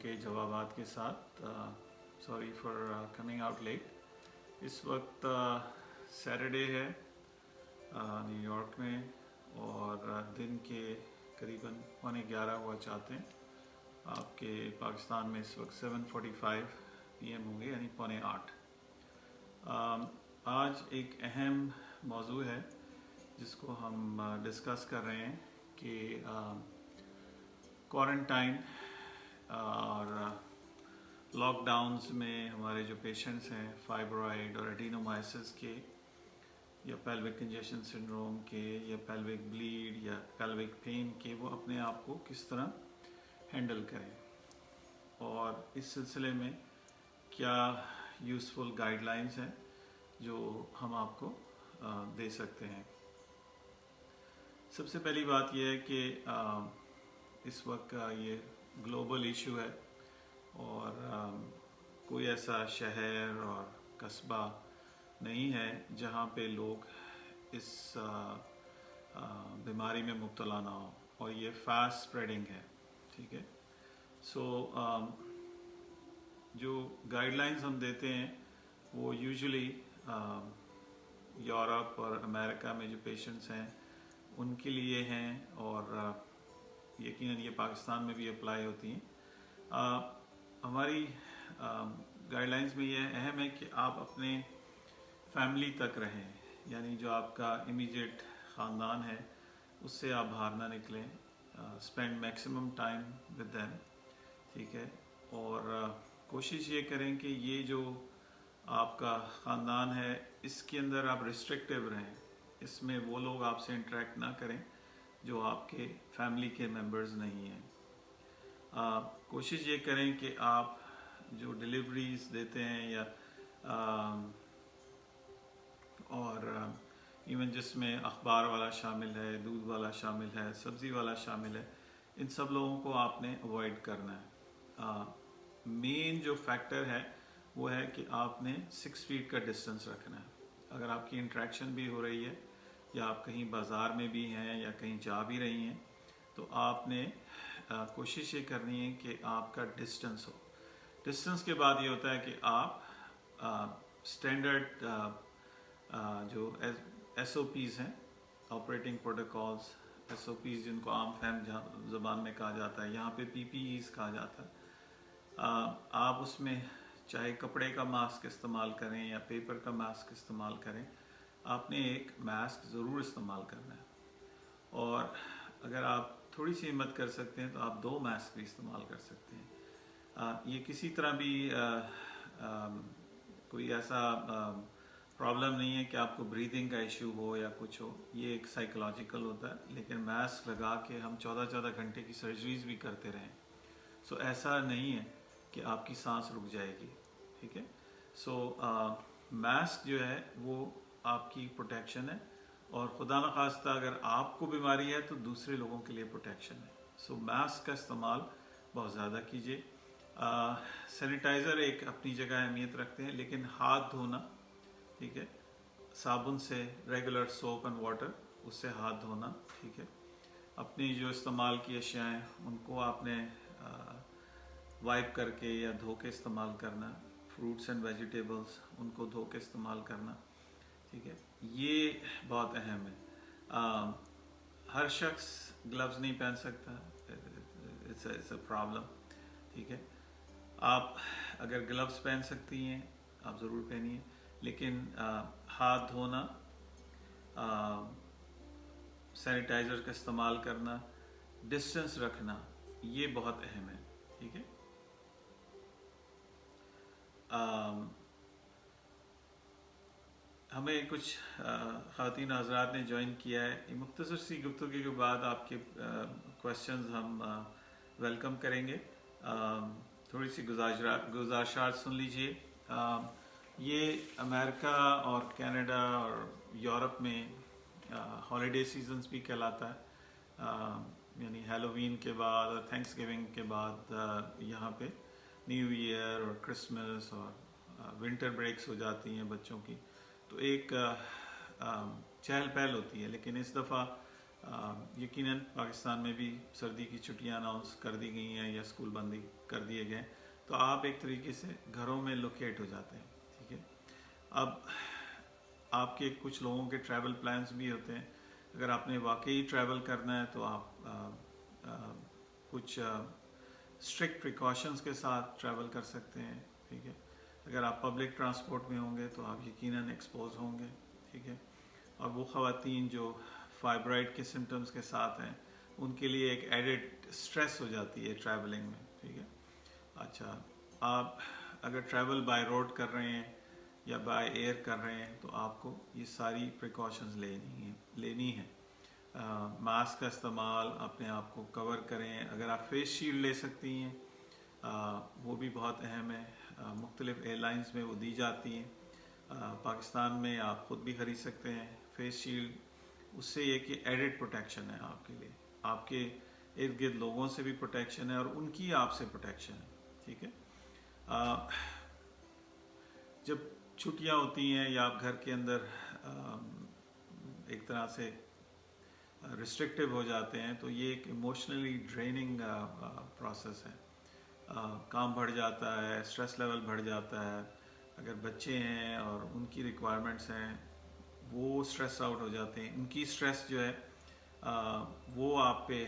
کے جوابات کے ساتھ. Sorry for coming out late. اس وقت سیٹرڈے ہے نیو یارک میں اور دن کے قریباً 11:15 ہوا چاہتے ہیں. آپ کے پاکستان میں اس وقت 7:45 PM ہوں گے یعنی 7:45. آج ایک اہم موضوع ہے جس کو ہم ڈسکس کر رہے ہیں کہ کوارنٹائن اور لاک ڈاؤنز میں ہمارے جو پیشنٹس ہیں فائبرائڈ اور ایڈینومائسس کے یا پیلوک کنجیشن سنڈروم کے یا پیلوک بلیڈ یا پیلوک پین کے وہ اپنے آپ کو کس طرح ہینڈل کریں اور اس سلسلے میں کیا یوزفل گائیڈ لائنز ہیں جو ہم آپ کو دے سکتے ہیں. سب سے پہلی بات یہ ہے کہ اس وقت کا یہ گلوبل ایشو ہے اور کوئی ایسا شہر اور قصبہ نہیں ہے جہاں پہ لوگ اس بیماری میں مبتلا نہ ہوں اور یہ فاسٹ اسپریڈنگ ہے. ٹھیک ہے. سو جو گائیڈ لائنز ہم دیتے ہیں وہ یوزلی یورپ اور امریکہ میں جو پیشنٹس ہیں ان کے لیے ہیں اور یقیناً یہ پاکستان میں بھی اپلائی ہوتی ہیں. ہماری گائیڈ لائنز میں یہ اہم ہے کہ آپ اپنے فیملی تک رہیں, یعنی جو آپ کا امیجیٹ خاندان ہے اس سے آپ باہر نہ نکلیں. Spend maximum time with them. ٹھیک ہے. اور کوشش یہ کریں کہ یہ جو آپ کا خاندان ہے اس کے اندر آپ ریسٹرکٹیو رہیں, اس میں وہ لوگ آپ سے انٹریکٹ نہ کریں جو آپ کے فیملی کے ممبرز نہیں ہیں. کوشش یہ کریں کہ آپ جو ڈلیوریز دیتے ہیں یا اور ایون جس میں اخبار والا شامل ہے, دودھ والا شامل ہے, سبزی والا شامل ہے, ان سب لوگوں کو آپ نے اوائڈ کرنا ہے. مین جو فیکٹر ہے وہ ہے کہ آپ نے 6 فیٹ کا ڈسٹنس رکھنا ہے. اگر آپ کی انٹریکشن بھی ہو رہی ہے یا آپ کہیں بازار میں بھی ہیں یا کہیں جا بھی رہی ہیں تو آپ نے کوشش یہ کرنی ہے کہ آپ کا ڈسٹنس ہو. ڈسٹنس کے بعد یہ ہوتا ہے کہ آپ اسٹینڈرڈ جو SOPs ہیں, آپریٹنگ پروٹوکالز, SOPs جن کو عام فہم زبان میں کہا جاتا ہے, یہاں پہ PPEs کہا جاتا ہے. آپ اس میں چاہے کپڑے کا ماسک استعمال کریں یا پیپر کا ماسک استعمال کریں, آپ نے ایک ماسک ضرور استعمال کرنا ہے. اور اگر آپ تھوڑی سی ہمت کر سکتے ہیں تو آپ 2 ماسک بھی استعمال کر سکتے ہیں. یہ کسی طرح بھی کوئی ایسا پرابلم نہیں ہے کہ آپ کو بریدنگ کا ایشو ہو یا کچھ ہو, یہ ایک سائیکولوجیکل ہوتا ہے. لیکن ماسک لگا کے ہم 14 گھنٹے کی سرجریز بھی کرتے رہیں, سو ایسا نہیں ہے کہ آپ کی سانس رک جائے گی. ٹھیک ہے. سو ماسک جو ہے وہ آپ کی پروٹیکشن ہے اور خدا نخواستہ اگر آپ کو بیماری ہے تو دوسرے لوگوں کے لیے پروٹیکشن ہے. سو ماسک کا استعمال بہت زیادہ کیجیے. سینیٹائزر ایک اپنی جگہ اہمیت رکھتے ہیں, لیکن ہاتھ دھونا, ٹھیک ہے, صابن سے, ریگولر سوپ اینڈ واٹر, اس سے ہاتھ دھونا. ٹھیک ہے. اپنی جو استعمال کی اشیاء ہیں ان کو آپ نے وائپ کر کے یا دھو کے استعمال کرنا. فروٹس اینڈ ویجیٹیبلس ان کو دھو کے استعمال کرنا. ٹھیک ہے. یہ بہت اہم ہے. ہر شخص گلوز نہیں پہن سکتا, اٹس اے پرابلم. ٹھیک ہے. آپ اگر گلوز پہن سکتی ہیں آپ ضرور پہنیے, لیکن ہاتھ دھونا, سینیٹائزر کا استعمال کرنا, ڈسٹنس رکھنا, یہ بہت اہم ہے. ٹھیک ہے. ہمیں کچھ خواتین حضرات نے جوائن کیا ہے. یہ مختصر سی گفتگو کے بعد آپ کے کوشچنز ہم ویلکم کریں گے. تھوڑی سی گزارشات سن لیجئے. یہ امریکہ اور کینیڈا اور یورپ میں ہالیڈے سیزنز بھی کہلاتا ہے, یعنی ہیلووین کے بعد اور تھینکس گیونگ کے بعد یہاں پہ نیو ایئر اور کرسمس اور ونٹر بریکس ہو جاتی ہیں بچوں کی, تو ایک چہل پہل ہوتی ہے. لیکن اس دفعہ یقیناً پاکستان میں بھی سردی کی چھٹیاں اناؤنس کر دی گئی ہیں یا اسکول بندی کر دیے گئے، تو آپ ایک طریقے سے گھروں میں لوکیٹ ہو جاتے ہیں، ٹھیک ہے۔ اب آپ کے کچھ لوگوں کے ٹریول پلانز بھی ہوتے ہیں، اگر آپ نے واقعی ٹریول کرنا ہے تو آپ کچھ اسٹرکٹ پریکاشنز کے ساتھ ٹریول کر سکتے ہیں، ٹھیک ہے۔ اگر آپ پبلک ٹرانسپورٹ میں ہوں گے تو آپ یقیناً ایکسپوز ہوں گے، ٹھیک ہے۔ اور وہ خواتین جو فائبرائڈ کے سمٹمز کے ساتھ ہیں، ان کے لیے ایک ایڈڈ اسٹریس ہو جاتی ہے ٹریولنگ میں، ٹھیک ہے۔ اچھا، آپ اگر ٹریول بائی روڈ کر رہے ہیں یا بائی ایئر کر رہے ہیں تو آپ کو یہ ساری پریکاشنز لینی ہیں۔ ماسک کا استعمال، اپنے آپ کو کور کریں، اگر آپ فیس شیلڈ لے سکتی ہیں وہ بھی بہت اہم ہے، مختلف ایئر لائنز میں وہ دی جاتی ہیں، پاکستان میں آپ خود بھی خرید سکتے ہیں فیس شیلڈ۔ اس سے یہ کہ ایڈڈ پروٹیکشن ہے آپ کے لیے، آپ کے ارد گرد لوگوں سے بھی پروٹیکشن ہے اور ان کی آپ سے پروٹیکشن ہے، ٹھیک ہے۔ جب چھٹیاں ہوتی ہیں یا آپ گھر کے اندر ایک طرح سے ریسٹرکٹیو ہو جاتے ہیں تو یہ ایک ایموشنلی ڈریننگ پروسیس ہے، کام بڑھ جاتا ہے، اسٹریس لیول بڑھ جاتا ہے، اگر بچے ہیں اور ان کی ریکوائرمنٹس ہیں وہ اسٹریس آؤٹ ہو جاتے ہیں، ان کی اسٹریس جو ہے وہ آپ پہ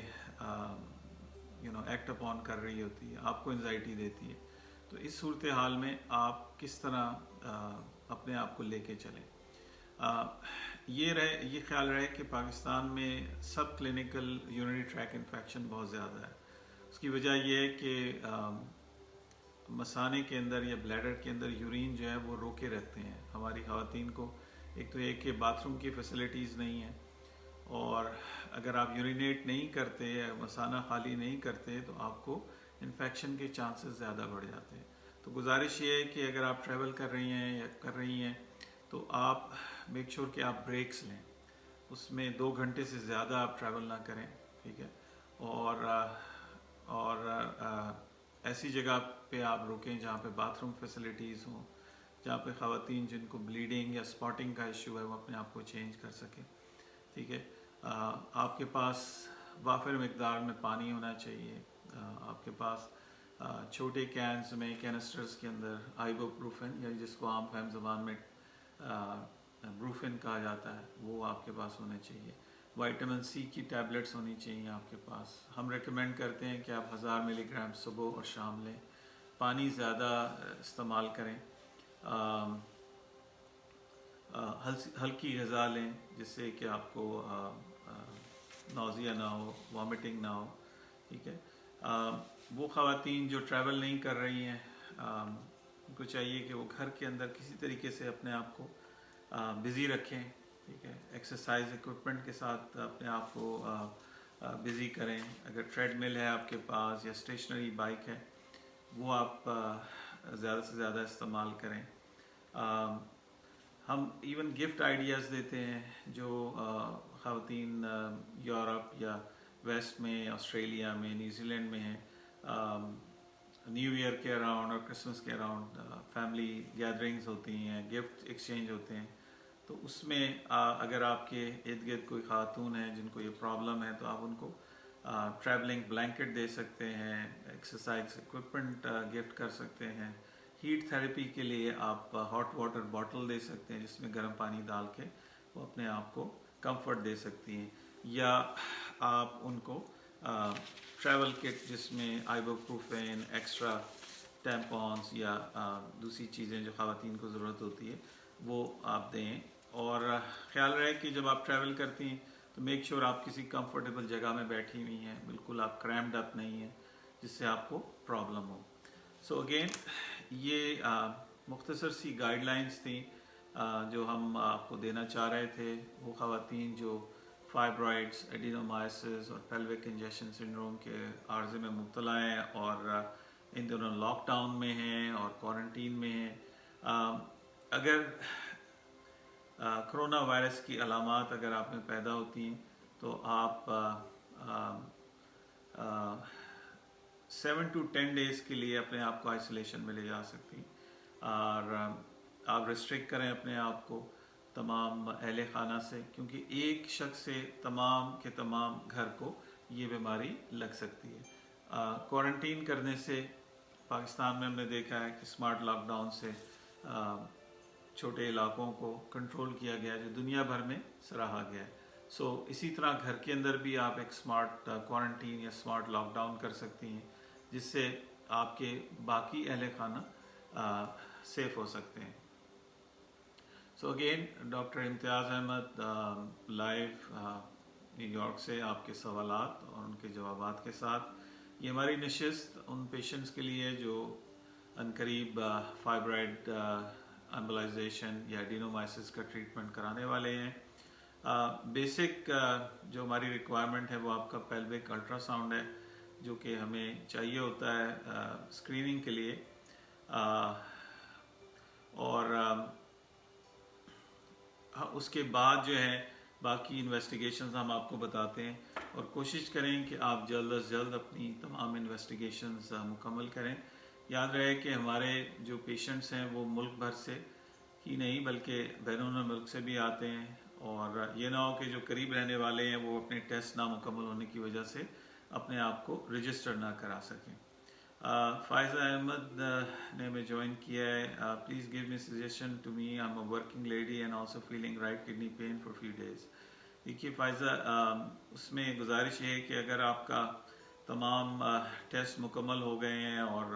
ایکٹ اپون کر رہی ہوتی ہے، آپ کو انزائٹی دیتی ہے۔ تو اس صورتحال میں آپ کس طرح اپنے آپ کو لے کے چلیں؟ یہ خیال رہے کہ پاکستان میں سب کلینکل یورینری ٹریک انفیکشن بہت زیادہ ہے۔ اس کی وجہ یہ ہے کہ مثانے کے اندر یا بلیڈر کے اندر یورین جو ہے وہ روکے رہتے ہیں ہماری خواتین کو۔ ایک تو یہ کہ باتھ روم کی فیسلٹیز نہیں ہیں، اور اگر آپ یورینیٹ نہیں کرتے یا مثانہ خالی نہیں کرتے تو آپ کو انفیکشن کے چانسز زیادہ بڑھ جاتے ہیں۔ تو گزارش یہ ہے کہ اگر آپ ٹریول کر رہی ہیں یا کر رہی ہیں تو آپ میک شور کہ آپ بریکس لیں، اس میں 2 گھنٹے سے زیادہ آپ ٹریول نہ کریں، ٹھیک ہے۔ اور ایسی جگہ پہ آپ رکیں جہاں پہ باتھ روم فیسلٹیز ہوں، جہاں پہ خواتین جن کو بلیڈنگ یا سپاٹنگ کا ایشو ہے وہ اپنے آپ کو چینج کر سکیں، ٹھیک ہے۔ آپ کے پاس وافر مقدار میں پانی ہونا چاہیے، آپ کے پاس چھوٹے کینز میں کینسٹرز کے اندر آئیبو پروفن یا جس کو عام فہم زبان میں بروفن کہا جاتا ہے وہ آپ کے پاس ہونے چاہیے۔ وائٹامن سی کی ٹیبلٹس ہونی چاہیے آپ کے پاس۔ ہم ریکمینڈ کرتے ہیں کہ آپ 1000 ملی گرام صبح اور شام لیں، پانی زیادہ استعمال کریں، ہلکی غذا لیں جس سے کہ آپ کو نوزیا نہ ہو، وامٹنگ نہ ہو، ٹھیک ہے۔ وہ خواتین جو ٹریول نہیں کر رہی ہیں ان کو چاہیے کہ وہ گھر کے اندر کسی طریقے سے اپنے آپ کو بزی رکھیں، ٹھیک ہے۔ ایکسرسائز اکوپمنٹ کے ساتھ اپنے آپ کو بزی کریں، اگر ٹریڈ مل ہے آپ کے پاس یا اسٹیشنری بائک ہے وہ آپ زیادہ سے زیادہ استعمال کریں۔ ہم ایون گفٹ آئیڈیاز دیتے ہیں جو خواتین یورپ یا ویسٹ میں، آسٹریلیا میں، نیوزی لینڈ میں ہیں، نیو ایئر کے اراؤنڈ اور کرسمس کے اراؤنڈ فیملی گیدرنگز ہوتی ہیں، گفٹ ایکسچینج ہوتے ہیں۔ تو اس میں اگر آپ کے ارد گرد کوئی خاتون ہیں جن کو یہ پرابلم ہے تو آپ ان کو ٹریولنگ بلینکٹ دے سکتے ہیں، ایکسرسائز اکوپمنٹ گفٹ کر سکتے ہیں، ہیٹ تھیراپی کے لیے آپ ہاٹ واٹر باٹل دے سکتے ہیں جس میں گرم پانی ڈال کے وہ اپنے آپ کو کمفرٹ دے سکتی ہیں، یا آپ ان کو ٹریول کٹ جس میں آئیبو پروفین، ایکسٹرا ٹیمپونس یا دوسری چیزیں جو خواتین کو ضرورت ہوتی ہے وہ آپ دیں۔ اور خیال رہے کہ جب آپ ٹریول کرتی ہیں تو میک شور آپ کسی کمفرٹیبل جگہ میں بیٹھی ہوئی ہیں، بالکل آپ کریمڈ اپ نہیں ہیں جس سے آپ کو پرابلم ہو۔ سو اگین یہ مختصر سی گائیڈ لائنز تھیں جو ہم آپ کو دینا چاہ رہے تھے۔ وہ خواتین جو فائبرائڈس، ایڈینومائسس اور پیلوک کنجیشن سنڈروم کے عارضے میں مبتلا ہیں اور ان دونوں لاک ڈاؤن میں ہیں اور کوارنٹین میں ہیں، اگر کرونا وائرس کی علامات اگر آپ میں پیدا ہوتی ہیں تو آپ 7 to 10 ڈیز کے لیے اپنے آپ کو آئسولیشن میں لے جا سکتی ہیں، اور آپ ریسٹرکٹ کریں اپنے آپ کو، تمام اہل خانہ سے، کیونکہ ایک شخص سے تمام کے تمام گھر کو یہ بیماری لگ سکتی ہے۔ کوارنٹین کرنے سے پاکستان میں ہم نے دیکھا ہے کہ اسمارٹ لاک ڈاؤن سے چھوٹے علاقوں کو کنٹرول کیا گیا جو دنیا بھر میں سراہا گیا ہے۔ اسی طرح گھر کے اندر بھی آپ ایک اسمارٹ کوارنٹین یا اسمارٹ لاک ڈاؤن کر سکتی ہیں، جس سے آپ کے باقی اہل خانہ سیف ہو سکتے ہیں۔ Again doctor Imtiaz Ahmad live new York سے آپ کے سوالات اور ان کے جوابات کے ساتھ یہ ہماری نشست ان پیشنٹس کے لیے جو عنقریب فائبرائڈ ایمبولائزیشن یا ایڈینومائسس کا ٹریٹمنٹ کرانے والے ہیں۔ بیسک جو ہماری ریکوائرمنٹ ہے وہ آپ کا پیلوک الٹرا ساؤنڈ ہے، جو کہ ہمیں چاہیے ہوتا ہے اسکریننگ کے لیے، اور اس کے بعد جو ہے باقی انویسٹیگیشنز ہم آپ کو بتاتے ہیں، اور کوشش کریں کہ آپ جلد از جلد اپنی تمام انویسٹیگیشنز مکمل کریں۔ یاد رہے کہ ہمارے جو پیشنٹس ہیں وہ ملک بھر سے ہی نہیں بلکہ بیرون ملک سے بھی آتے ہیں، اور یہ نہ ہو کہ جو قریب رہنے والے ہیں وہ اپنے ٹیسٹ نامکمل ہونے کی وجہ سے اپنے آپ کو رجسٹر نہ کرا سکیں۔ فائزہ احمد نے ہمیں جوائن کیا ہے۔ Please give me suggestion to me, I am a working lady and also feeling right kidney pain for few days. دیکھیے فائزہ، اس میں گزارش یہ ہے کہ اگر آپ کا تمام ٹیسٹ مکمل ہو گئے ہیں اور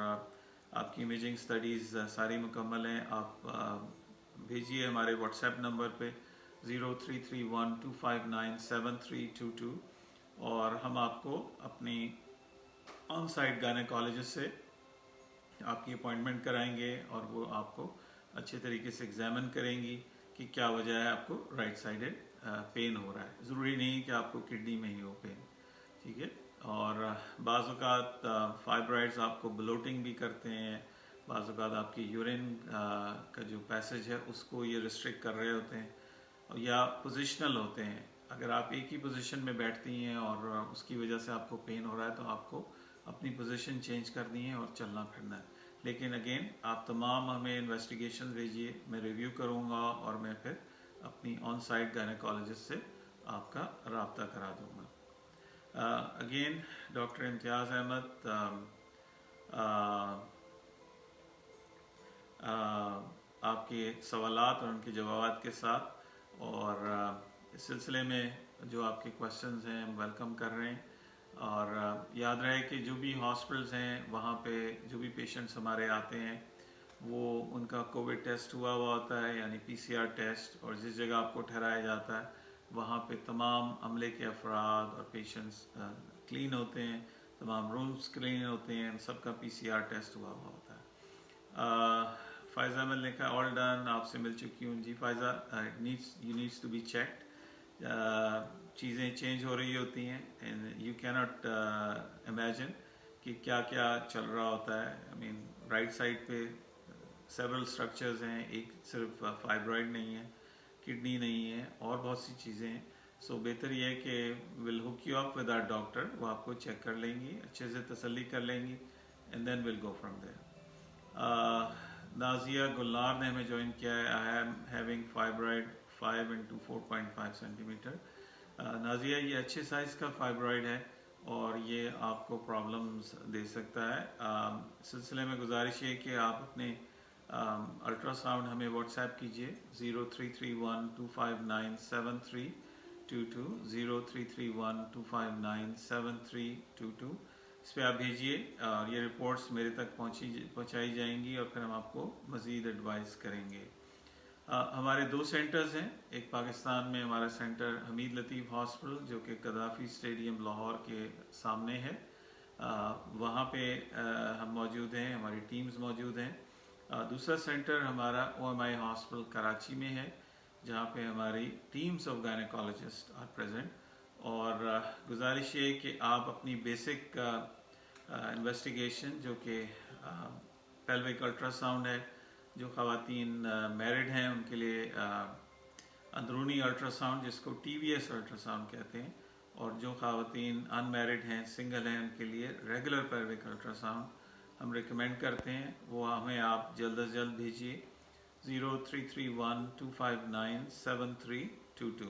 آپ کی امیجنگ سٹڈیز ساری مکمل ہیں، آپ بھیجیے ہمارے واٹس ایپ نمبر پہ 0331259732، اور ہم آپ کو اپنی آن سائٹ گائنیکالوجسٹ سے آپ کی اپوائنٹمنٹ کرائیں گے، اور وہ آپ کو اچھے طریقے سے ایگزامن کریں گی کہ کیا وجہ ہے آپ کو رائٹ سائڈڈ پین ہو رہا ہے۔ ضروری نہیں کہ آپ کو کڈنی میں ہی ہو پین، ٹھیک ہے؟ اور بعض اوقات فائبرائڈز آپ کو بلوٹنگ بھی کرتے ہیں، بعض اوقات آپ کی یورین کا جو پیسج ہے اس کو یہ ریسٹرکٹ کر رہے ہوتے ہیں، یا پوزیشنل ہوتے ہیں۔ اگر آپ ایک ہی پوزیشن میں بیٹھتی ہیں اور اس کی وجہ سے آپ کو پین ہو رہا ہے تو آپ کو اپنی پوزیشن چینج کرنی ہے اور چلنا پھرنا ہے۔ لیکن اگین آپ تمام ہمیں انویسٹیگیشن بھیجیے، میں ریویو کروں گا اور میں پھر اپنی آن سائٹ گائنیکالوجسٹ سے آپ کا رابطہ کرا دوں گا۔ اگین ڈاکٹر امتیاز احمد، آپ کے سوالات اور ان کے جوابات کے ساتھ، اور اس سلسلے میں جو آپ کے کوشچنز ہیں ہم ویلکم کر رہے ہیں۔ اور یاد رہے کہ جو بھی ہاسپٹلز ہیں وہاں پہ جو بھی پیشنٹس ہمارے آتے ہیں وہ ان کا کووڈ ٹیسٹ ہوا ہوتا ہے، یعنی PCR ٹیسٹ، اور جس جگہ آپ کو ٹھہرایا جاتا ہے وہاں پہ تمام عملے کے افراد اور پیشنٹس کلین ہوتے ہیں، تمام رومز کلین ہوتے ہیں، سب کا PCR ٹیسٹ ہوا ہوتا ہے۔ فائزہ احمد نے کہا آل ڈن، آپ سے مل چکی ہوں۔ جی Faiza, you needs to be checked, چیزیں چینج ہو رہی ہوتی ہیں، and you can not imagine کہ کیا کیا چل رہا ہوتا ہے۔ آئی مین رائٹ سائڈ پہ سیورل اسٹرکچرز ہیں، ایک صرف فائبرائڈ نہیں ہے، کڈنی نہیں ہے، اور بہت سی چیزیں ہیں۔ بہتر یہ ہے کہ will hook you up with our doctor, وہ آپ کو چیک کر لیں گی، اچھے سے تسلی کر لیں گی، and then will go from there. Nazia Gulnar نے ہمیں جوائن کیا ہے۔ I am having fibroid 5 into 4.5 centimetre. Nazia, یہ اچھے سائز کا فائبرائڈ ہے اور یہ آپ کو پرابلمز دے سکتا ہے۔ سلسلے میں گزارش یہ کہ آپ اپنے الٹرا ساؤنڈ ہمیں واٹس ایپ کیجیے 0331259732، 0331259732، اس پہ آپ بھیجیے اور یہ رپورٹس میرے تک پہنچائی جائیں گی، اور پھر ہم آپ کو مزید ایڈوائز کریں گے۔ ہمارے 2 سینٹرز ہیں، ایک پاکستان میں ہمارا سینٹر حمید لطیف ہاسپٹل جو کہ قذافی اسٹیڈیم لاہور کے سامنے ہے، وہاں پہ ہم موجود ہیں، ہماری ٹیمز موجود ہیں۔ دوسرا سینٹر ہمارا OMI ہاسپٹل کراچی میں ہے، جہاں پہ ہماری teams of gynaecologist are present, اور گزارش یہ کہ آپ اپنی بیسک انویسٹیگیشن جو کہ پیلوک الٹرا ساؤنڈ ہے، جو خواتین میرڈ ہیں ان کے لیے اندرونی الٹرا ساؤنڈ جس کو TVS الٹرا ساؤنڈ کہتے ہیں، اور جو خواتین ان میرڈ ہیں، سنگل ہیں، ان کے لیے ریگولر پیلوک الٹرا ساؤنڈ ہم ریکمینڈ کرتے ہیں۔ وہ ہمیں آپ جلد از جلد بھیجیے 0331-259-7322।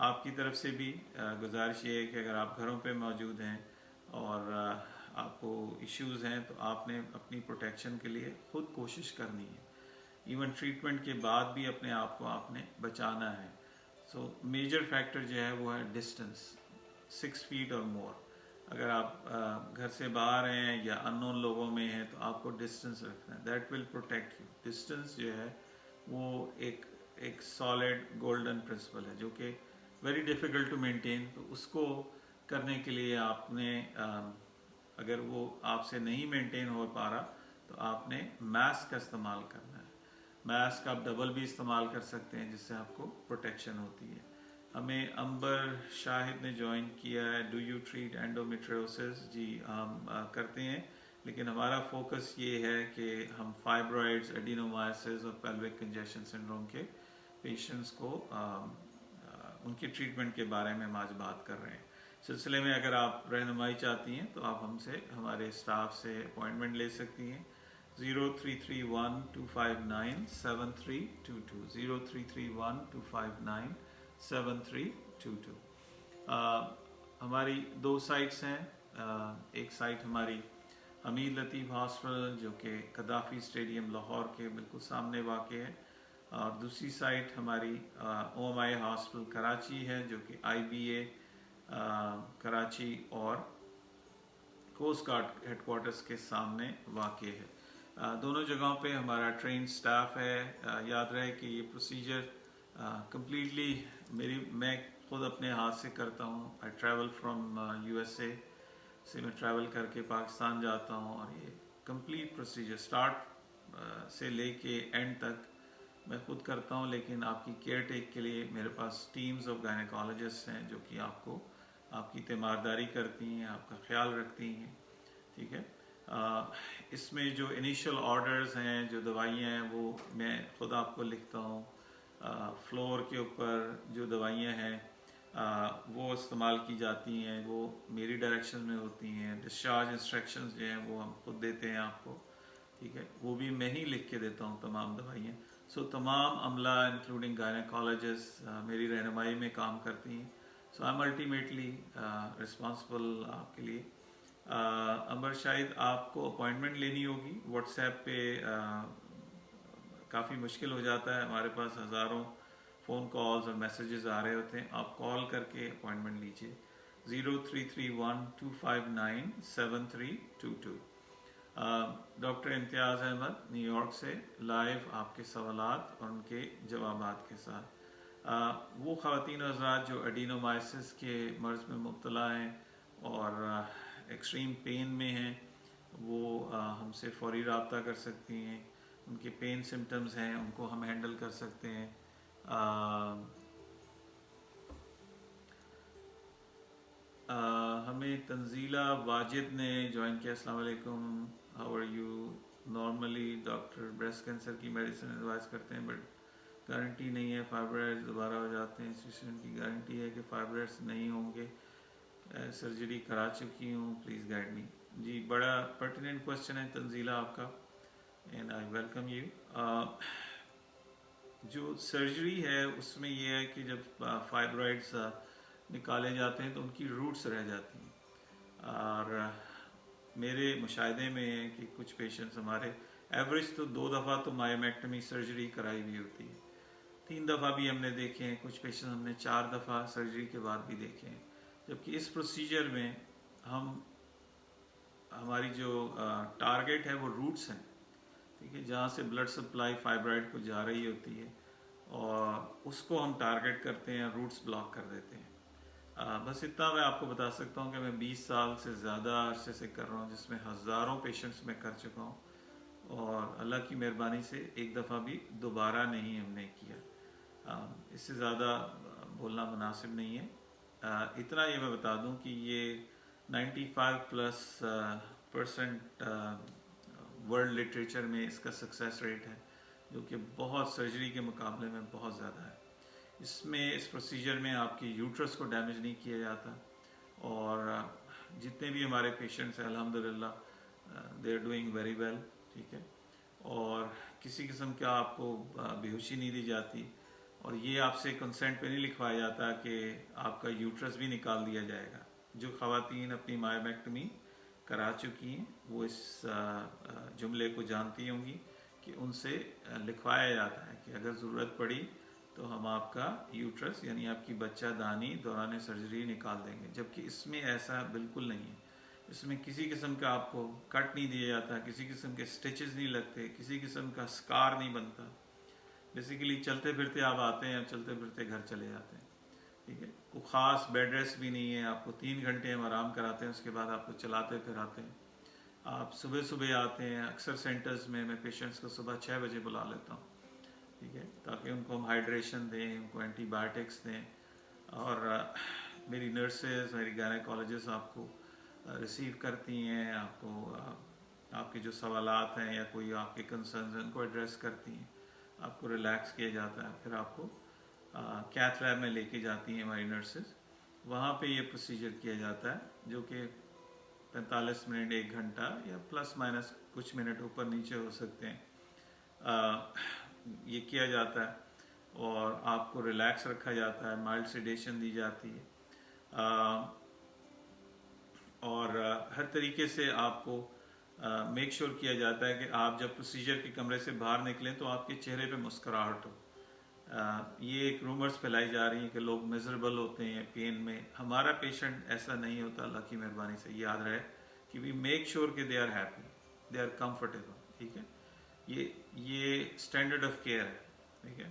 آپ کی طرف سے بھی گزارش یہ ہے کہ اگر آپ گھروں پہ موجود ہیں اور آپ کو ایشوز ہیں تو آپ نے اپنی پروٹیکشن کے لیے خود کوشش کرنی ہے. ایون ٹریٹمنٹ کے بعد بھی اپنے آپ کو آپ نے بچانا ہے. سو میجر فیکٹر جو ہے وہ ہے ڈسٹنس 6 فیٹ اور مور. اگر آپ گھر سے باہر ہیں یا ان نون لوگوں میں ہیں تو آپ کو ڈسٹنس رکھنا ہے. That will protect you. Distance جو ہے وہ ایک سالڈ گولڈن پرنسپل ہے جو کہ ویری ڈیفیکلٹ ٹو مینٹین. تو اس کو کرنے کے لیے آپ نے اگر وہ آپ سے نہیں مینٹین ہو پا رہا تو آپ نے ماسک کا استعمال کرنا ہے. ماسک آپ ڈبل بھی استعمال کر سکتے ہیں جس سے آپ کو پروٹیکشن ہوتی ہے. ہمیں امبر شاہد نے جوائن کیا ہے. Do you treat endometriosis? جی ہم کرتے ہیں، لیکن ہمارا فوکس یہ ہے کہ ہم فائبرائڈز، ایڈینومائسس اور پیلوک کنجیشن سنڈروم کے پیشنٹس کو ان کی ٹریٹمنٹ کے بارے میں ہم آج بات کر رہے ہیں. سلسلے میں اگر آپ رہنمائی چاہتی ہیں تو آپ ہم سے، ہمارے اسٹاف سے اپوائنٹمنٹ لے سکتی ہیں. 0331-259-7322 0331-259-7322. ہماری 2 سائٹس ہیں. ایک سائٹ ہماری حمید لطیف ہاسپٹل جو کہ قذافی اسٹیڈیم لاہور کے بالکل سامنے واقع ہے، اور دوسری سائٹ ہماری او ایم آئی ہاسپٹل کراچی ہے جو کہ آئی بی اے کراچی اور کوسٹ گارڈ ہیڈ کوارٹرز کے سامنے واقع ہے. دونوں جگہوں پہ ہمارا ٹرین سٹاف ہے. یاد رہے کہ یہ پروسیجر کمپلیٹلی میں خود اپنے ہاتھ سے کرتا ہوں. I travel from U S A سے میں ٹریول کر کے پاکستان جاتا ہوں، اور یہ کمپلیٹ پروسیجر اسٹارٹ سے لے کے اینڈ تک میں خود کرتا ہوں. لیکن آپ کی کیئر ٹیک کے لیے میرے پاس ٹیمز آف گائنیکالوجسٹ ہیں جو کہ آپ کو آپ کی تیمارداری کرتی ہیں، آپ کا خیال رکھتی ہیں. ٹھیک ہے. اس میں جو انیشل آرڈرز ہیں، جو دوائیاں ہیں، وہ میں خود آپ کو لکھتا ہوں. فلور کے اوپر جو دوائیاں ہیں وہ استعمال کی جاتی ہیں، وہ میری ڈائریکشن میں ہوتی ہیں. ڈسچارج انسٹرکشنز جو ہیں وہ ہم خود دیتے ہیں آپ کو. ٹھیک ہے. وہ بھی میں ہی لکھ کے دیتا ہوں تمام دوائیاں. سو تمام عملہ انکلوڈنگ گائنیکالوجسٹ میری رہنمائی میں کام کرتی ہیں. سو آئی ایم الٹیمیٹلی رسپانسبل آپ کے لیے. امبر شاہد آپ کو اپوائنٹمنٹ لینی ہوگی. واٹس ایپ پہ کافی مشکل ہو جاتا ہے، ہمارے پاس ہزاروں فون کالز اور میسیجز آ رہے ہوتے ہیں. آپ کال کر کے اپوائنٹمنٹ لیجیے. 0331-259-7322. Doctor Imtiaz Ahmad new York سے لائیو آپ کے سوالات اور ان کے جوابات کے ساتھ. وہ خواتین حضرات جو ایڈینومائسس کے مرض میں مبتلا ہیں اور ایکسٹریم پین میں ہیں، وہ ہم سے فوری رابطہ کر سکتی ہیں. ان کے پین سمٹمز ہیں، ان کو ہم ہینڈل کر سکتے ہیں. ہمیں تنزیلہ واجد نے جوائن کیا. السلام علیکم، how are you? Normally doctor breast cancer کی میڈیسن ایڈوائز کرتے ہیں بٹ گارنٹی نہیں ہے فائبرائڈز دوبارہ ہو جاتے ہیں. انسٹیٹیوشن کی گارنٹی ہے کہ فائبرائڈز نہیں ہوں گے. سرجری کرا چکی ہوں، پلیز گائیڈ می. جی بڑا پرٹیننٹ کوشچن ہے تنزیلہ آپ کا، اینڈ آئی ویلکم یو. جو سرجری ہے اس میں یہ ہے کہ جب فائبرائڈز نکالے جاتے ہیں تو ان کی روٹس رہ جاتی ہیں. اور میرے مشاہدے میں ہے کہ کچھ پیشنٹس ہمارے ایوریج تو 2 دفعہ تو مایومیکٹمی سرجری کرائی ہوئی ہوتی ہے. 3 دفعہ بھی ہم نے دیکھے ہیں. کچھ پیشنٹ ہم نے 4 دفعہ سرجری کے بعد بھی دیکھے ہیں. جبکہ اس پروسیجر میں ہماری جو ٹارگیٹ ہے وہ روٹس ہیں. ٹھیک ہے. جہاں سے بلڈ سپلائی فائبرائڈ کو جا رہی ہوتی ہے اور اس کو ہم ٹارگیٹ کرتے ہیں، روٹس بلاک کر دیتے ہیں. بس اتنا میں آپ کو بتا سکتا ہوں کہ میں 20 سال سے زیادہ عرصے سے کر رہا ہوں، جس میں ہزاروں پیشنٹس میں کر چکا ہوں، اور اللہ کی مہربانی سے ایک دفعہ بھی دوبارہ نہیں ہم نے کیا. اس سے زیادہ بولنا مناسب نہیں ہے. اتنا یہ میں بتا دوں کہ یہ 95+% ورلڈ لٹریچر میں اس کا سکسیس ریٹ ہے، جو کہ بہت سرجری کے مقابلے میں بہت زیادہ ہے. اس پروسیجر میں آپ کی یوٹرس کو ڈیمیج نہیں کیا جاتا، اور جتنے بھی ہمارے پیشنٹس ہیں الحمدللہ they are doing very well. ٹھیک ہے. اور کسی قسم کا آپ کو بے ہوشی نہیں دی جاتی. اور یہ آپ سے کنسنٹ پہ نہیں لکھوایا جاتا کہ آپ کا یوٹرس بھی نکال دیا جائے گا. جو خواتین اپنی مائومیکٹمی کرا چکی ہیں وہ اس جملے کو جانتی ہوں گی کہ ان سے لکھوایا جاتا ہے کہ اگر ضرورت پڑی تو ہم آپ کا یوٹرس یعنی آپ کی بچہ دانی دوران سرجری نکال دیں گے. جبکہ اس میں ایسا بالکل نہیں ہے. اس میں کسی قسم کا آپ کو کٹ نہیں دیا جاتا, کسی قسم کے سٹیچز نہیں لگتے, کسی قسم کا سکار نہیں بنتا. بیسیکلی چلتے پھرتے آپ آتے ہیں, چلتے پھرتے گھر چلے جاتے ہیں. ٹھیک ہے, کوئی خاص بیڈ ریسٹ بھی نہیں ہے. آپ کو 3 گھنٹے ہم آرام کراتے ہیں, اس کے بعد آپ کو چلاتے پھراتے ہیں. آپ صبح صبح آتے ہیں. اکثر سینٹرز میں پیشنٹس کو صبح 6 بجے بلا لیتا ہوں. ٹھیک ہے, تاکہ ان کو ہم ہائیڈریشن دیں, ان کو اینٹی بایوٹکس دیں. اور میری نرسز, میری گائنیکالوجسٹ آپ کو ریسیو کرتی ہیں, آپ کو آپ کے جو سوالات ہیں یا کوئی آپ کے کنسرنز ہیں ان کو ایڈریس کرتی ہیں. آپ کو ریلیکس کیا جاتا ہے. پھر آپ کو کیتھ لیب میں لے کے جاتی ہیں ہماری نرسز. وہاں پہ یہ پروسیجر کیا جاتا ہے جو کہ 45 منٹ 1 گھنٹہ یا پلس مائنس کچھ منٹ اوپر نیچے ہو سکتے ہیں. یہ کیا جاتا ہے اور آپ کو ریلیکس رکھا جاتا ہے, مائلڈ سیڈیشن دی جاتی ہے. اور ہر طریقے سے آپ کو میک شور کیا جاتا ہے کہ آپ جب پروسیجر کے کمرے سے باہر نکلیں تو آپ کے چہرے پہ مسکراہٹ ہو. یہ ایک رومرز پھیلائی جا رہی ہیں کہ لوگ میزربل ہوتے ہیں پین میں. ہمارا پیشنٹ ایسا نہیں ہوتا, اللہ کی مہربانی سے. یاد رہے کہ وی میک شور کہ they are happy, they are comfortable. ٹھیک ہے, یہ اسٹینڈرڈ آف کیئر ہے. ٹھیک ہے,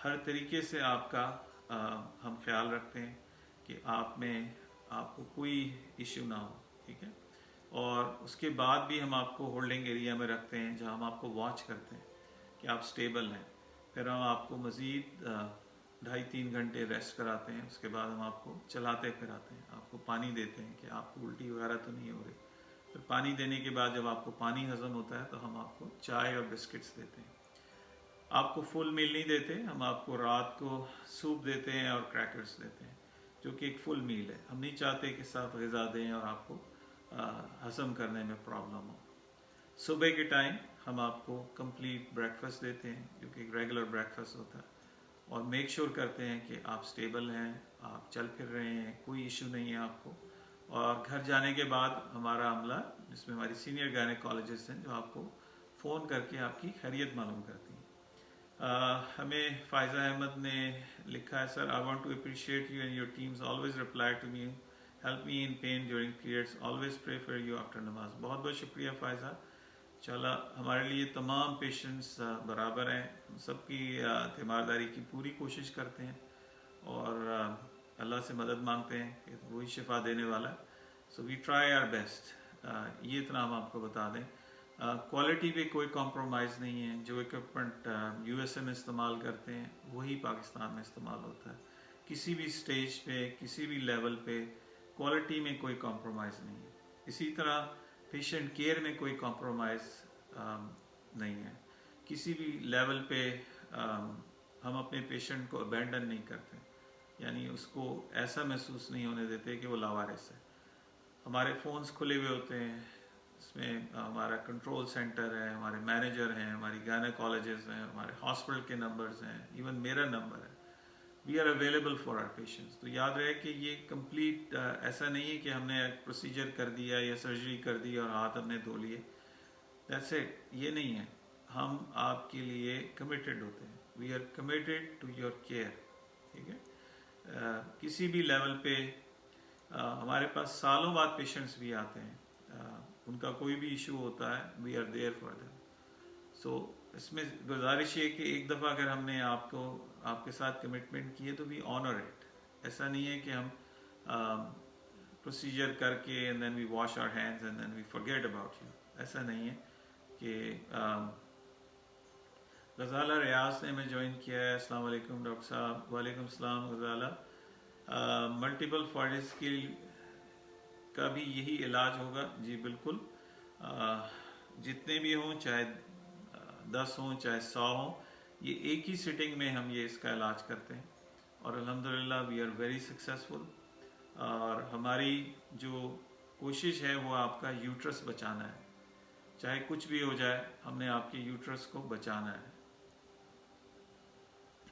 ہر طریقے سے آپ کا ہم خیال رکھتے ہیں کہ آپ کو کوئی ایشو نہ ہو. ٹھیک ہے, اور اس کے بعد بھی ہم آپ کو ہولڈنگ ایریا میں رکھتے ہیں جہاں ہم آپ کو واچ کرتے ہیں کہ آپ سٹیبل ہیں. پھر ہم آپ کو مزید 2.5-3 گھنٹے ریسٹ کراتے ہیں. اس کے بعد ہم آپ کو چلاتے پھراتے ہیں, آپ کو پانی دیتے ہیں کہ آپ کو الٹی وغیرہ تو نہیں ہو رہی. پھر پانی دینے کے بعد جب آپ کو پانی ہضم ہوتا ہے تو ہم آپ کو چائے اور بسکٹس دیتے ہیں. آپ کو فل میل نہیں دیتے, ہم آپ کو رات کو سوپ دیتے ہیں اور کریکرز دیتے ہیں جو کہ ایک فل میل ہے. ہم نہیں چاہتے کہ ساتھ غذا دیں اور آپ کو ہضم کرنے میں پرابلم ہو. صبح کے ٹائم ہم آپ کو کمپلیٹ بریکفاسٹ دیتے ہیں جو کہ ایک ریگولر بریکفاسٹ ہوتا ہے, اور میک شور کرتے ہیں کہ آپ سٹیبل ہیں, آپ چل پھر رہے ہیں, کوئی ایشو نہیں ہے آپ کو. اور گھر جانے کے بعد ہمارا عملہ جس میں ہماری سینئر گائنیکالوجسٹ ہیں جو آپ کو فون کر کے آپ کی خیریت معلوم کرتی ہیں. ہمیں فائزہ احمد نے لکھا ہے, sir I want to appreciate you and your teams always reply to me, help me in pain during periods, always pray for you after نماز. بہت بہت شکریہ فائزہ. چلا, ہمارے لیے تمام پیشنٹس برابر ہیں, سب کی تیمارداری کی پوری کوشش کرتے ہیں اور اللہ سے مدد مانگتے ہیں کہ وہی شفا دینے والا ہے. سو وی ٹرائی آر بیسٹ. یہ اتنا ہم آپ کو بتا دیں. کوالٹی پہ کوئی کمپرومائز نہیں ہے. جو اکوپمنٹ یو ایس اے میں استعمال کرتے ہیں وہی پاکستان میں استعمال ہوتا ہے. کسی بھی سٹیج پہ, کسی بھی لیول پہ کوالٹی میں کوئی کمپرومائز نہیں ہے. اسی طرح پیشنٹ کیئر میں کوئی کمپرومائز نہیں ہے. کسی بھی لیول پہ ہم اپنے پیشنٹ کو ابینڈن نہیں کرتے, یعنی اس کو ایسا محسوس نہیں ہونے دیتے کہ وہ لاوارث ہے. ہمارے فونز کھلے ہوئے ہوتے ہیں, اس میں ہمارا کنٹرول سینٹر ہے, ہمارے مینیجر ہیں, ہماری گائنیکالوجسٹ ہیں, ہمارے ہاسپٹل کے نمبرز ہیں, ایون میرا نمبر ہے. We are available for our patients. تو یاد رہے کہ یہ کمپلیٹ ایسا نہیں ہے کہ ہم نے پروسیجر کر دیا یا سرجری کر دی اور ہاتھ ہم نے دھو لیے, دیٹس اٹ. یہ نہیں ہے. ہم آپ کے لیے کمیٹیڈ ہوتے ہیں. We are committed to your care. ٹھیک ہے, کسی بھی لیول پہ ہمارے پاس سالوں بعد پیشنٹس بھی آتے ہیں, ان کا کوئی بھی ایشو ہوتا ہے, we are there for them. So اس میں گزارش یہ کہ ایک دفعہ اگر ہم نے آپ کے ساتھ کمٹمنٹ کی ہے تو وی آنر اٹ. ایسا نہیں ہے کہ ہم پروسیجر کر کے and then we wash our hands and then we forget about you. ایسا نہیں ہے. کہ غزالہ ریاض نے ہمیں جوائن کیا ہے. السلام علیکم ڈاکٹر صاحب. وعلیکم السلام غزالہ. ملٹیپل فائٹس کا بھی یہی علاج ہوگا؟ جی بالکل. جتنے بھی ہوں, چاہے 10 ہوں چاہے 100 ہوں, یہ ایک ہی سٹنگ میں ہم اس کا علاج کرتے ہیں اور الحمدللہ وی آر ویری سکسیزفل. اور ہماری جو کوشش ہے وہ آپ کا یوٹرس بچانا ہے. چاہے کچھ بھی ہو جائے, ہم نے آپ کے یوٹرس کو بچانا ہے.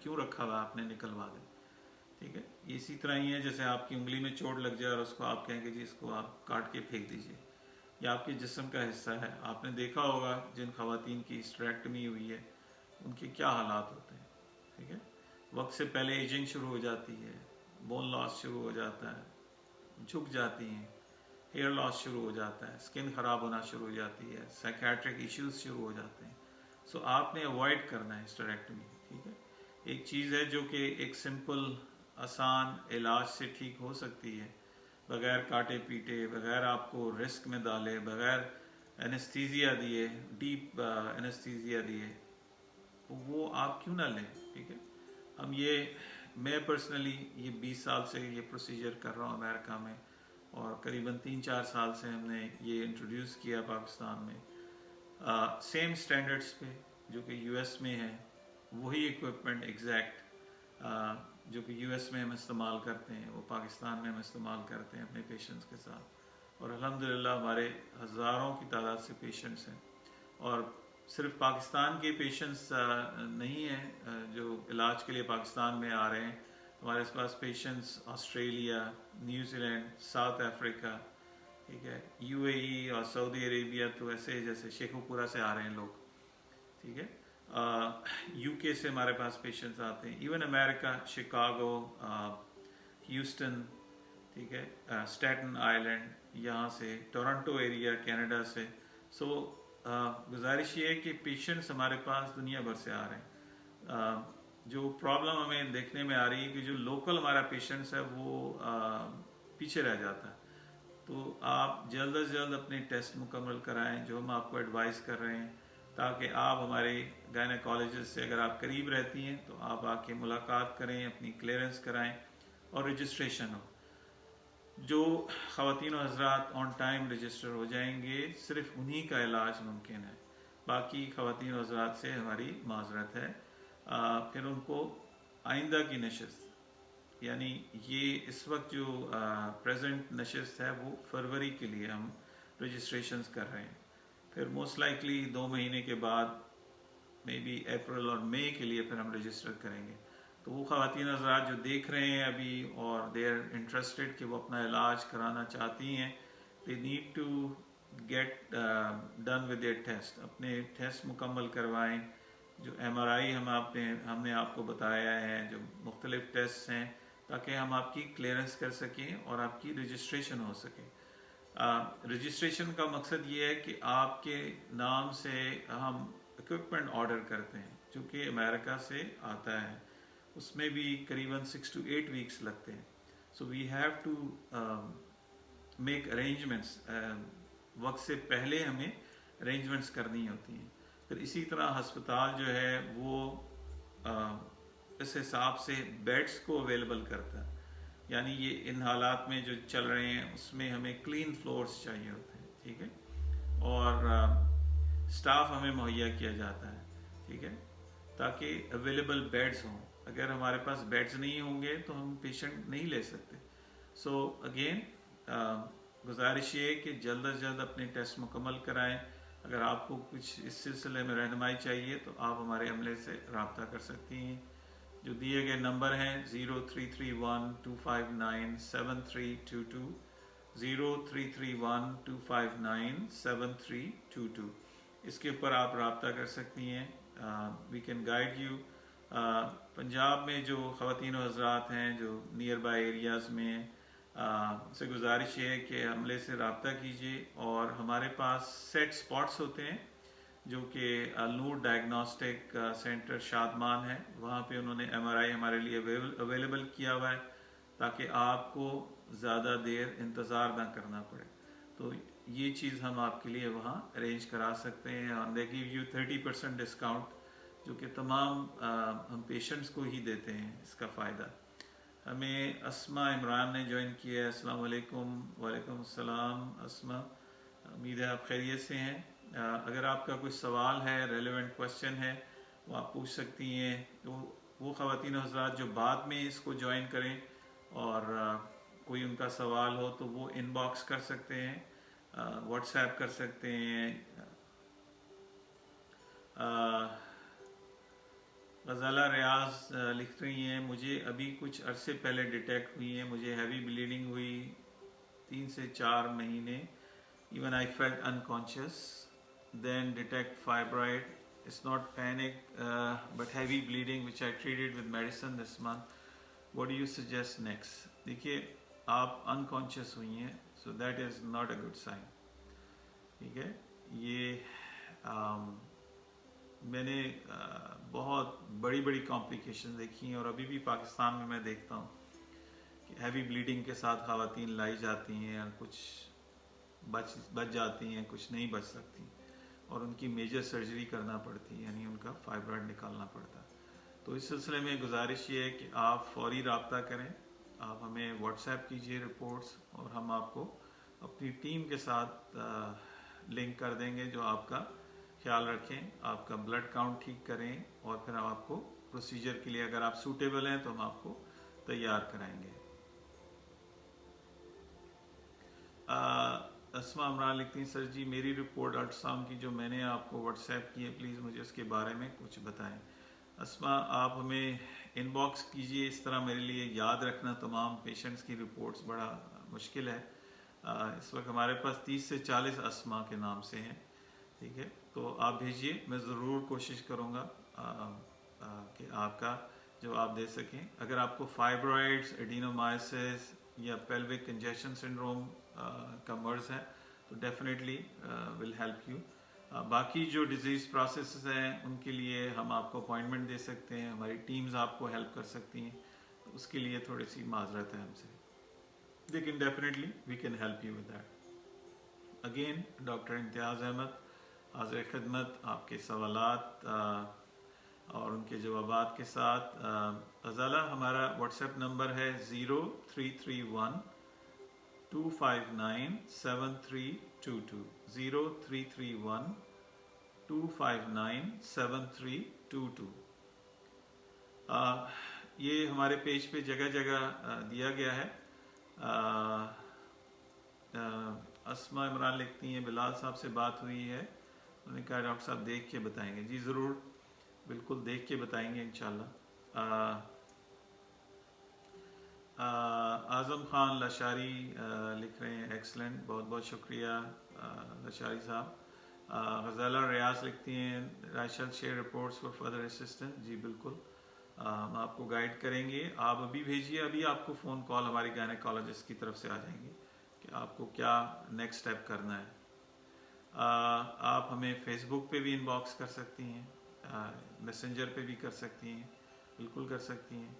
کیوں رکھا ہوا آپ نے نکلوا دیں. ٹھیک ہے, اسی طرح ہی ہے جیسے آپ کی انگلی میں چوٹ لگ جائے اور اس کو آپ کہیں گے جی اس کو آپ کاٹ کے پھینک دیجئے. یہ آپ کے جسم کا حصہ ہے. آپ نے دیکھا ہوگا جن خواتین کی ہسٹریکٹمی ہوئی ہے ان کے کیا حالات ہوتے ہیں. ٹھیک ہے, وقت سے پہلے ایجنگ شروع ہو جاتی ہے, بون لاس شروع ہو جاتا ہے, جھک جاتی ہیں, ہیئر لاس شروع ہو جاتا ہے, اسکن خراب ہونا شروع ہو جاتی ہے, سائیکیٹرک ایشوز شروع ہو جاتے ہیں. سو آپ نے اوائڈ کرنا ہے ہسٹریکٹمی. ٹھیک ہے, ایک چیز ہے جو کہ ایک سمپل آسان علاج سے ٹھیک ہو سکتی ہے, بغیر کاٹے پیٹے, بغیر آپ کو رسک میں ڈالے, بغیر انستھیزیا دیے, ڈیپ انستھیزیا دیے, وہ آپ کیوں نہ لیں. ٹھیک ہے, میں پرسنلی یہ 20 سال سے یہ پروسیجر کر رہا ہوں امریکہ میں, اور قریباً 3-4 سال سے ہم نے یہ انٹروڈیوس کیا پاکستان میں سیم سٹینڈرڈز پہ جو کہ یو ایس میں ہے. وہی اکوپمنٹ ایگزیکٹ جو کہ یو ایس میں ہم استعمال کرتے ہیں وہ پاکستان میں ہم استعمال کرتے ہیں اپنے پیشنٹس کے ساتھ, اور الحمدللہ ہمارے ہزاروں کی تعداد سے پیشنٹس ہیں. اور صرف پاکستان کے پیشنٹس نہیں ہیں جو علاج کے لیے پاکستان میں آ رہے ہیں. ہمارے پاس patients Australia, New Zealand, South Africa, ٹھیک ہے, یو اے ای اور سعودی عربیہ, تو ایسے جیسے شیخو پورہ سے آ رہے ہیں لوگ. ٹھیک ہے, یو کے سے ہمارے پاس پیشنٹس آتے ہیں, ایون امریکہ, شکاگو, ہیوسٹن, ٹھیک ہے, اسٹیٹن آئلینڈ, یہاں سے ٹورنٹو ایریا کینیڈا سے. سو گزارش یہ ہے کہ پیشنٹس ہمارے پاس دنیا بھر سے آ رہے ہیں. جو پرابلم ہمیں دیکھنے میں آ رہی ہے کہ جو لوکل ہمارا پیشنٹس ہے وہ پیچھے رہ جاتا ہے. تو آپ جلد از جلد اپنے ٹیسٹ مکمل کرائیں جو ہم آپ کو ایڈوائز کر رہے ہیں, تاکہ آپ ہمارے گائنیکالوجسٹ سے اگر آپ قریب رہتی ہیں تو آپ آ کے ملاقات کریں, اپنی کلیئرنس کرائیں اور رجسٹریشن ہو. جو خواتین و حضرات آن ٹائم رجسٹر ہو جائیں گے صرف انہی کا علاج ممکن ہے. باقی خواتین و حضرات سے ہماری معذرت ہے. پھر ان کو آئندہ کی نشست, یعنی یہ اس وقت جو پریزنٹ نشست ہے وہ فروری کے لیے ہم رجسٹریشنز کر رہے ہیں. پھر موسٹ لائکلی 2 مہینے کے بعد مے بی اپریل اور مئی کے لیے پھر ہم رجسٹر کریں گے. تو وہ خواتین حضرات جو دیکھ رہے ہیں ابھی اور دے آر انٹرسٹڈ کہ وہ اپنا علاج کرانا چاہتی ہیں, they need to get done with their test. اپنے ٹیسٹ مکمل کروائیں. جو ایم آر آئی ہم نے آپ کو بتایا ہے, جو مختلف ٹیسٹ ہیں, تاکہ ہم آپ کی کلیئرنس کر سکیں اور آپ کی رجسٹریشن ہو سکے. رجسٹریشن کا مقصد یہ ہے کہ آپ کے نام سے ہم اکوپمنٹ آرڈر کرتے ہیں جو کہ امریکہ سے آتا ہے, اس میں بھی قریباً 6 to 8 weeks لگتے ہیں. So we have to make arrangements, وقت سے پہلے ہمیں ارینجمنٹس کرنی ہوتی ہیں. پھر اسی طرح ہسپتال جو ہے وہ اس حساب سے بیڈس کو اویلیبل کرتا ہے. یعنی یہ ان حالات میں جو چل رہے ہیں اس میں ہمیں کلین فلورز چاہیے ہوتے ہیں. ٹھیک ہے, اور سٹاف ہمیں مہیا کیا جاتا ہے. ٹھیک ہے, تاکہ اویلیبل بیڈز ہوں. اگر ہمارے پاس بیڈز نہیں ہوں گے تو ہم پیشنٹ نہیں لے سکتے. سو اگین گزارش یہ ہے کہ جلد از جلد اپنے ٹیسٹ مکمل کرائیں. اگر آپ کو کچھ اس سلسلے میں رہنمائی چاہیے تو آپ ہمارے عملے سے رابطہ کر سکتی ہیں. جو دیے گئے نمبر ہیں 0331-259-7322, 0331-259-7322, اس کے اوپر آپ رابطہ کر سکتی ہیں. We can guide you. Punjab میں جو خواتین و حضرات ہیں جو نیئر بائی ایریاز میں, سے گزارش یہ ہے کہ عملے سے رابطہ کیجیے. اور ہمارے پاس سیٹ سپاٹس ہوتے ہیں جو کہ نور ڈائگنوسٹک سینٹر شادمان ہے, وہاں پہ انہوں نے ایم آر آئی ہمارے لیے اویلیبل کیا ہوا ہے تاکہ آپ کو زیادہ دیر انتظار نہ کرنا پڑے. تو یہ چیز ہم آپ کے لیے وہاں ارینج کرا سکتے ہیں. اور دے گیو یو 30% ڈسکاؤنٹ جو کہ تمام ہم پیشنٹس کو ہی دیتے ہیں اس کا فائدہ. ہمیں اسما عمران نے جوائن کیا ہے. السلام علیکم. وعلیکم السلام اسما, امید ہے آپ خیریت سے ہیں. اگر آپ کا کوئی سوال ہے, ریلیونٹ کوشچن ہے, وہ آپ پوچھ سکتی ہیں. تو وہ خواتین و حضرات جو بعد میں اس کو جوائن کریں اور کوئی ان کا سوال ہو تو وہ ان باکس کر سکتے ہیں, واٹس ایپ کر سکتے ہیں, غزالہ ریاض لکھ رہی ہیں مجھے ابھی کچھ عرصے پہلے ڈیٹیکٹ ہوئی ہے، مجھے ہیوی بلیڈنگ ہوئی 3 سے 4 مہینے، even I felt unconscious, then detect fibroid, it's not panic but heavy bleeding which I treated with medicine this month, what do you suggest next? دیکھیے آپ انکانشیس ہوئی ہیں، so that is not a good sign, ٹھیک ہے؟ یہ میں نے بہت بڑی بڑی کمپلیکیشن دیکھی ہیں، اور ابھی بھی پاکستان میں دیکھتا ہوں کہ ہیوی بلیڈنگ کے ساتھ خواتین لائی جاتی ہیں، کچھ بچ جاتی ہیں، کچھ نہیں بچ سکتی، اور ان کی میجر سرجری کرنا پڑتی ہے، یعنی ان کا فائبرائڈ نکالنا پڑتا ہے۔ تو اس سلسلے میں گزارش یہ ہے کہ آپ فوری رابطہ کریں، آپ ہمیں واٹس ایپ کیجئے رپورٹس، اور ہم آپ کو اپنی ٹیم کے ساتھ لنک کر دیں گے جو آپ کا خیال رکھیں، آپ کا بلڈ کاؤنٹ ٹھیک کریں، اور پھر ہم آپ کو پروسیجر کے لیے اگر آپ سوٹیبل ہیں تو ہم آپ کو تیار کرائیں گے۔ اسما عمران لکھتی ہیں سر جی میری رپورٹ الٹراساؤنڈ کی جو میں نے آپ کو واٹس ایپ کی ہے، پلیز مجھے اس کے بارے میں کچھ بتائیں۔ اسما آپ ہمیں ان باکس کیجئے، اس طرح میرے لیے یاد رکھنا تمام پیشنٹس کی رپورٹس بڑا مشکل ہے۔ اس وقت ہمارے پاس 30 سے 40 اسما کے نام سے ہیں، ٹھیک ہے؟ تو آپ بھیجئے، میں ضرور کوشش کروں گا کہ آپ کا جواب دے سکیں۔ اگر آپ کو فائبرائڈز، ایڈینومائسس یا پیلوک کنجیشن سنڈروم کا مرض ہے تو ڈیفینیٹلی ول ہیلپ یو۔ باقی جو ڈیزیز پروسیسز ہیں ان کے لیے ہم آپ کو اپوائنٹمنٹ دے سکتے ہیں، ہماری ٹیمز آپ کو ہیلپ کر سکتی ہیں، تو اس کے لیے تھوڑی سی معذرت ہے ہم سے، لیکن definitely we can help you with that. Again doctor Imtiaz Ahmed حاضر خدمت آپ کے سوالات اور ان کے جوابات کے ساتھ۔ غزالہ ہمارا واٹس ایپ نمبر ہے 0331 259 7322 0331 259 7322۔ یہ ہمارے پیج پہ جگہ جگہ دیا گیا ہے۔ اسما عمران لکھتی ہیں بلال صاحب سے بات ہوئی ہے، انہوں نے کہا ڈاکٹر صاحب دیکھ کے بتائیں گے۔ جی ضرور، بالکل دیکھ کے بتائیں گے انشاءاللہ۔ اعظم خان لاشاری لکھ رہے ہیں ایکسلنٹ، بہت بہت شکریہ لاشاری صاحب۔ غزالہ ریاض لکھتی ہیں I shall share reports for further assistance. جی بالکل، ہم آپ کو گائیڈ کریں گے، آپ ابھی بھیجیے، ابھی آپ کو فون کال ہماری گائنیکالوجسٹ کی طرف سے آ جائیں گے کہ آپ کو کیا نیکسٹ اسٹیپ کرنا ہے۔ آپ ہمیں فیس بک پہ بھی ان باکس کر سکتی ہیں، میسنجر پہ بھی کر سکتی ہیں، بالکل کر سکتی ہیں۔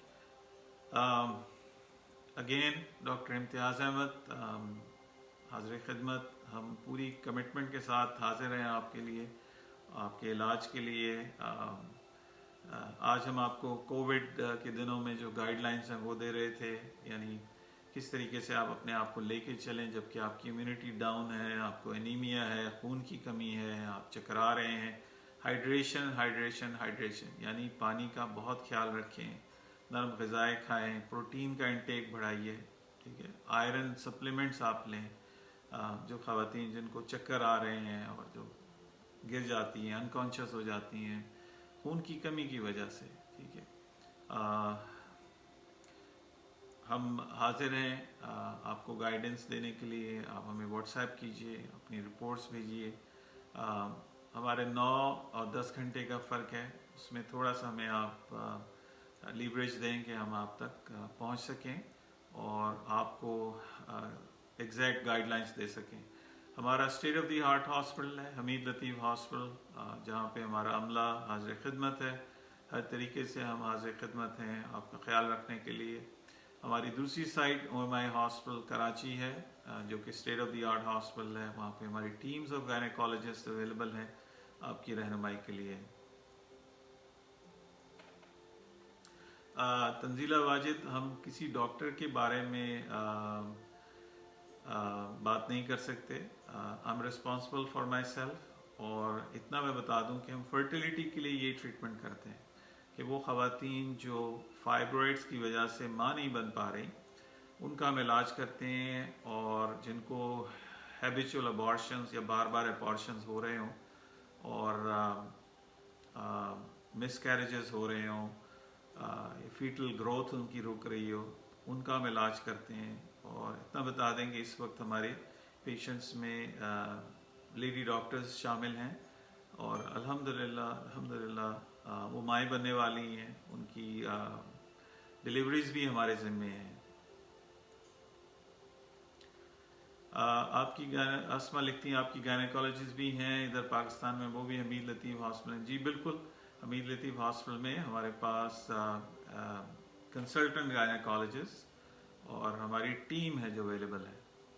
اگین ڈاکٹر امتیاز احمد حاضر خدمت، ہم پوری کمٹمنٹ کے ساتھ حاضر ہیں آپ کے لیے، آپ کے علاج کے لیے۔ آج ہم آپ کو کووڈ کے دنوں میں جو گائیڈ لائنس ہیں وہ دے رہے تھے، یعنی کس طریقے سے آپ اپنے آپ کو لے کے چلیں جب کہ آپ کی امیونٹی ڈاؤن ہے، آپ کو انیمیا ہے، خون کی کمی ہے، آپ چکرا رہے ہیں۔ ہائیڈریشن ہائیڈریشن ہائیڈریشن، یعنی پانی کا بہت خیال رکھیں، نرم غذائیں کھائیں، پروٹین کا انٹیک بڑھائیے، ٹھیک ہے؟ آئرن سپلیمنٹس آپ لیں۔ جو خواتین جن کو چکر آ رہے ہیں اور جو گر جاتی ہیں، انکانشیس ہو جاتی ہیں خون کی کمی کی وجہ سے، ٹھیک ہے؟ ہم حاضر ہیں آپ کو گائیڈنس دینے کے لیے۔ آپ ہمیں واٹس ایپ کیجئے، اپنی رپورٹس بھیجیے۔ ہمارے 9 اور 10 گھنٹے کا فرق ہے، اس میں تھوڑا سا ہمیں آپ لیوریج دیں کہ ہم آپ تک پہنچ سکیں اور آپ کو ایگزیکٹ گائیڈ لائنس دے سکیں۔ ہمارا state of the heart hospital ہے حمید لطیف ہاسپٹل، جہاں پہ ہمارا عملہ حاضر خدمت ہے، ہر طریقے سے ہم حاضر خدمت ہیں آپ کا خیال رکھنے کے لیے۔ ہماری دوسری سائٹ او ایم آئی ہاسپٹل کراچی ہے، جو کہ state of the art hospital ہے، وہاں پہ ہماری ٹیمز آف گائنیکالوجسٹ اویلیبل ہیں آپ کی رہنمائی کے لیے۔ تنزیلہ واجد، ہم کسی ڈاکٹر کے بارے میں بات نہیں کر سکتے، I am responsible for my self, اور اتنا میں بتا دوں کہ ہم فرٹیلیٹی کے لیے یہ ٹریٹمنٹ کرتے ہیں کہ وہ خواتین جو فائبرائڈز کی وجہ سے ماں نہیں بن پا رہی ان کا ہم علاج کرتے ہیں، اور جن کو ہیبیچول ابارشنز یا بار بار ابارشنز ہو رہے ہوں اور مس کیریجز ہو رہے ہوں، فیٹل گروتھ ان کی رک رہی ہو، ان کا ہم علاج کرتے ہیں. اور اتنا بتا دیں کہ اس وقت ہمارے پیشنٹس میں لیڈی ڈاکٹرز شامل ہیں، اور الحمدللہ وہ مائیں بننے والی ہیں، ان کی ڈلیوریز بھی ہمارے ذمے ہیں. آپ کی اسما لکھتی ہیں آپ کی گائنیکالوجسٹ بھی ہیں ادھر پاکستان میں، وہ بھی حمید لطیف ہاسپٹل. جی بالکل، حمید لطیف ہاسپٹل میں ہمارے پاس کنسلٹنٹ گائنیکالوجسٹ اور ہماری ٹیم ہے جو اویلیبل ہے.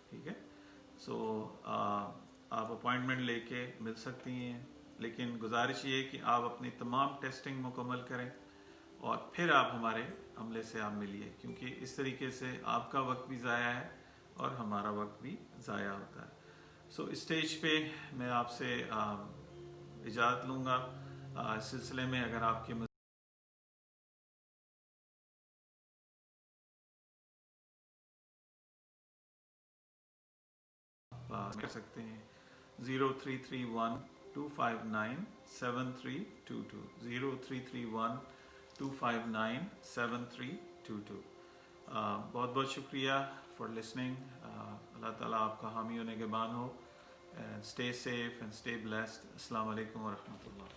ٹھیک ہے، سو آپ اپوائنٹمنٹ لے کے مل سکتی ہیں، لیکن گزارش یہ ہے کہ آپ اپنی تمام ٹیسٹنگ مکمل کریں اور پھر آپ ہمارے عملے سے آپ ملیے، کیونکہ اس طریقے سے آپ کا وقت بھی ضائع ہے اور ہمارا وقت بھی ضائع ہوتا ہے. سو اسٹیج پہ میں آپ سے اجازت لوں گا. اس سلسلے میں اگر آپ کے کر سکتے ہیں 0331-259-7322 0331-259-7322. بہت بہت شکریہ فار لسننگ. اللہ تعالیٰ آپ کا حامی و نگہبان ہو. Stay safe and stay blessed. السلام علیکم ورحمۃ اللہ.